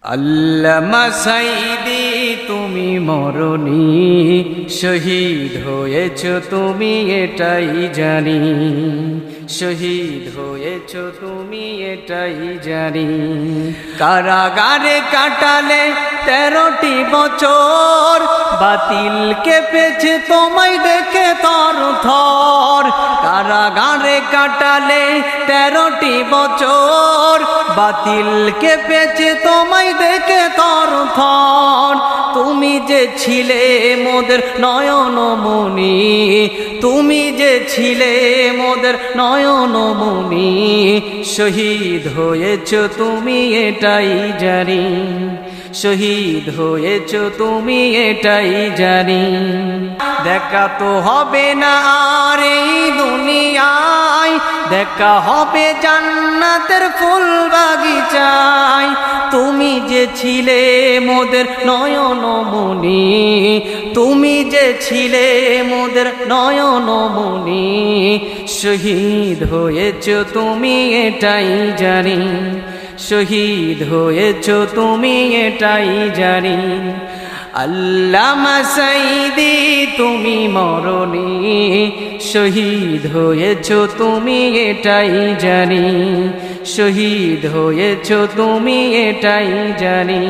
আল্লামা সাঈদী তুমি মরণি, শহীদ হয়েছ তুমি এটাই জানি, শহীদ হয়েছ তুমি এটাই জানি। কারাগারে কাটালে 13টি বছর, বাতিল কেঁপেছে তোমায় দেখে থর থর। কারাগারে কাটালে 13টি বছর, বাতিল কেঁপেছে তোমায় দেখে থর থর। তুমি যে ছিলে মোদের নয়নমণি, তুমি যে ছিলে মোদের নয়নমণি, শহীদ হয়েছ তুমি এটাই জানি, শহীদ হয়েছ তুমি এটাই জানি। দেখা তো হবে না আর এই দুনিয়ায়, দেখা হবে জান্নাতের ফুল বাগিচায়। তুমি যে ছিলে মোদের নয়নমণি, তুমি যে ছিলে মোদের নয়নমণি, শহীদ হয়েছ তুমি এটাই জানি, শহীদ হয়েছ তুমি এটাই জানি। আল্লামা সাঈদী তুমি মরণি, শহীদ হয়েছ তুমি এটাই জানি, শহীদ হয়েছ তুমি এটাই জানি।